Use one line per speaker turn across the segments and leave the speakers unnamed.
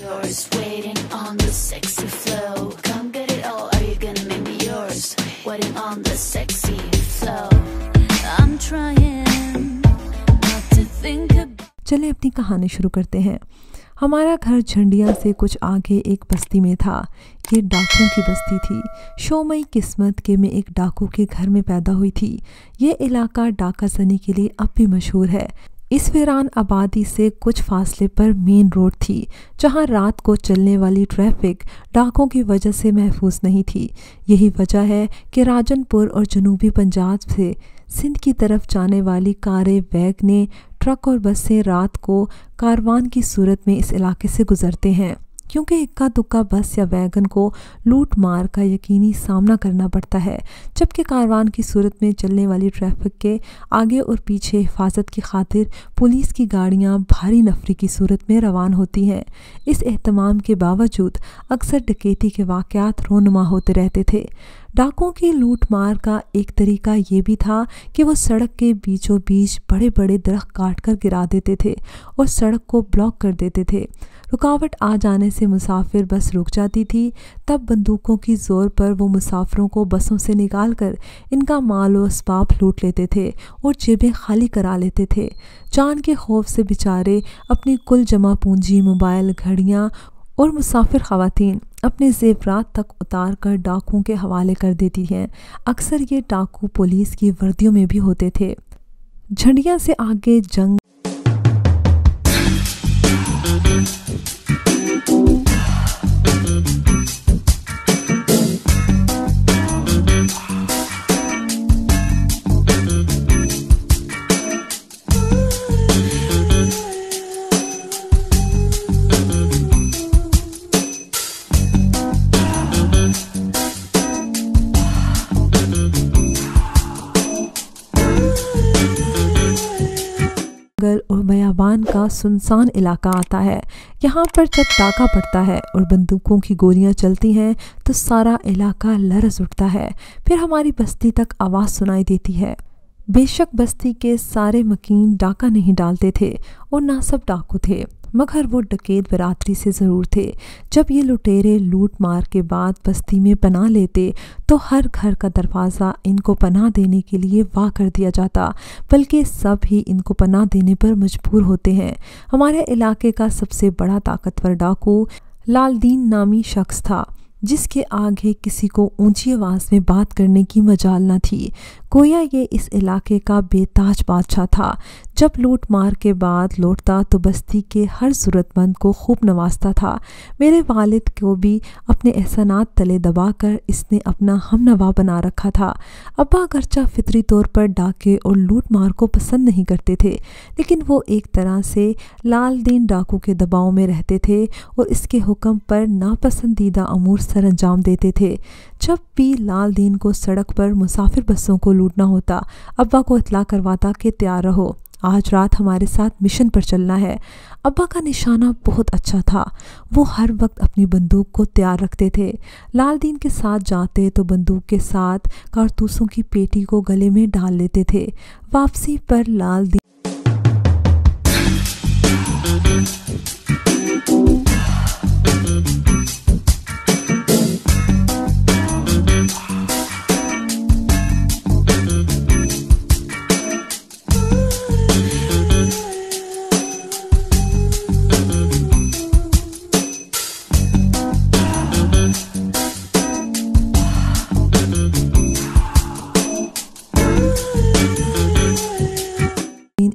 yours, waiting on the sexy flow. Come get it all, are you gonna make me yours? Waiting on the sexy flow. I'm trying not to think about.
चलें अपनी कहानी शुरू करते हैं। हमारा घर झंडिया से कुछ आगे एक बस्ती में था। ये डाकुओं की बस्ती थी। शोमई किस्मत के मैं एक डाकू के घर में पैदा हुई थी। ये इलाका डाका जनी के लिए अब भी मशहूर है। इस वीरान आबादी से कुछ फासले पर मेन रोड थी, जहां रात को चलने वाली ट्रैफिक डाकों की वजह से महफूज नहीं थी। यही वजह है कि राजनपुर और जनूबी पंजाब से सिंध की तरफ जाने वाली कारें, वैगनें, ट्रक और बसें रात को कारवान की सूरत में इस इलाके से गुजरते हैं, क्योंकि इक्का दुक्का बस या वैगन को लूट मार का यकीनी सामना करना पड़ता है, जबकि कारवान की सूरत में चलने वाली ट्रैफिक के आगे और पीछे हिफाजत की खातिर पुलिस की गाड़ियां भारी नफरी की सूरत में रवान होती हैं। इस एहतमाम के बावजूद अक्सर डकैती के वाक़यात रोनुमा होते रहते थे। डाकुओं की लूट मार का एक तरीका ये भी था कि वो सड़क के बीचों बीच बड़े बड़े दरख्त काट कर गिरा देते थे और सड़क को ब्लॉक कर देते थे। रुकावट आ जाने से मुसाफिर बस रुक जाती थी, तब बंदूकों की ज़ोर पर वो मुसाफिरों को बसों से निकाल कर इनका माल व असबाब लूट लेते थे और जेबें खाली करा लेते थे। जान के खौफ से बेचारे अपनी कुल जमा पूंजी, मोबाइल, घड़ियाँ और मुसाफिर ख़वातीन अपने ज़ेवरात तक उतार कर डाकुओं के हवाले कर देती हैं। अक्सर ये डाकू पुलिस की वर्दियों में भी होते थे। झंडिया से आगे जंग और बयाबान का सुनसान इलाका आता है। यहाँ पर जब डाका पड़ता है और बंदूकों की गोलियाँ चलती हैं तो सारा इलाका लरज़ उठता है। फिर हमारी बस्ती तक आवाज़ सुनाई देती है। बेशक बस्ती के सारे मकीन डाका नहीं डालते थे और ना सब डाकू थे, मगर वो डकैत बरादरी से ज़रूर थे। जब ये लुटेरे लूट मार के बाद बस्ती में पनाह लेते तो हर घर का दरवाज़ा इनको पनाह देने के लिए वाह कर दिया जाता, बल्कि सब ही इनको पनाह देने पर मजबूर होते हैं। हमारे इलाके का सबसे बड़ा ताकतवर डाकू लालदीन नामी शख्स था, जिसके आगे किसी को ऊंची आवाज़ में बात करने की मजाल न थी। गोया ये इस इलाके का बेताज बादशाह था। जब लूट मार के बाद लौटता तो बस्ती के हर ज़रूरतमंद को खूब नवाजता था। मेरे वालिद को भी अपने एहसानात तले दबाकर इसने अपना हमनवा बना रखा था। अब्बा अगरचा फितरी तौर पर डाके और लूट मार को पसंद नहीं करते थे, लेकिन वो एक तरह से लालदीन डाकू के दबाव में रहते थे और इसके हुक्म पर नापसंदीदा अमूर सर अंजाम देते थे। जब भी लालदीन को सड़क पर मुसाफिर बसों को लूटना होता, अब्बा को इत्तला करवाता कि तैयार रहो, आज रात हमारे साथ मिशन पर चलना है। अब्बा का निशाना बहुत अच्छा था। वो हर वक्त अपनी बंदूक को तैयार रखते थे। लालदीन के साथ जाते तो बंदूक के साथ कारतूसों की पेटी को गले में डाल लेते थे। वापसी पर लालदीन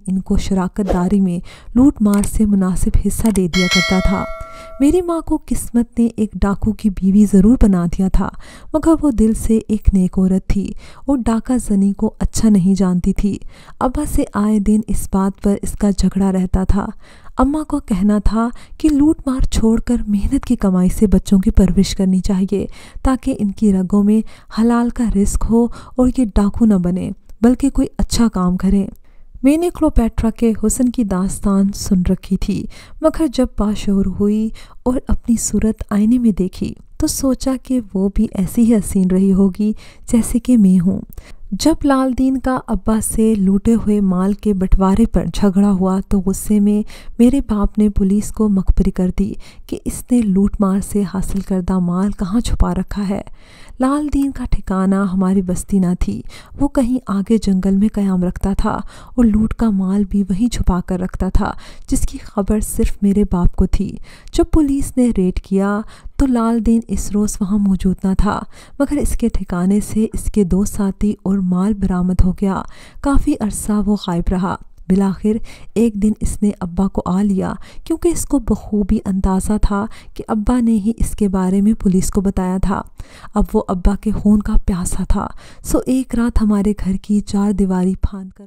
इनको शराकत दारी में लूट मार से मुनासिब हिस्सा दे दिया करता था। मेरी माँ को किस्मत ने एक डाकू की बीवी ज़रूर बना दिया था, मगर वो दिल से एक नेक औरत थी और डाका जनी को अच्छा नहीं जानती थी। अब्बा से आए दिन इस बात पर इसका झगड़ा रहता था। अम्मा को कहना था कि लूट मार छोड़कर मेहनत की कमाई से बच्चों की परवरिश करनी चाहिए, ताकि इनकी रगों में हलाल का रिस्क हो और ये डाकू न बने, बल्कि कोई अच्छा काम करें। मैंने क्लोपेट्रा के हुस्न की दास्तान सुन रखी थी, मगर जब बाशऊर हुई और अपनी सूरत आईने में देखी तो सोचा कि वो भी ऐसी ही हसीन रही होगी जैसे कि मैं हूँ। جب لال دین کا ابا سے لوٹے ہوئے مال کے بٹوارے پر جھگڑا ہوا تو غصے میں میرے باپ نے پولیس کو مخبری کر دی کہ اس نے لوٹ مار سے حاصل کردہ مال کہاں چھپا رکھا ہے۔ لال دین کا ٹھکانہ ہماری بستی نہ تھی، وہ کہیں آگے جنگل میں قیام رکھتا تھا اور لوٹ کا مال بھی وہیں چھپا کر رکھتا تھا، جس کی خبر صرف میرے باپ کو تھی۔ جب پولیس نے ریڈ کیا تو لال دین اس روز وہاں موجود نہ تھا، مگر اس کے ٹھکانے سے اس کے 2 ساتھی اور مال برآمد ہو گیا۔ کافی عرصہ وہ غائب رہا۔ بالآخر ایک دن اس نے ابا کو آ لیا، کیونکہ اس کو بخوبی اندازہ تھا کہ ابا نے ہی اس کے بارے میں پولیس کو بتایا تھا۔ اب وہ ابا کے خون کا پیاسا تھا، سو ایک رات ہمارے گھر کی 4 دیواری پھاند کر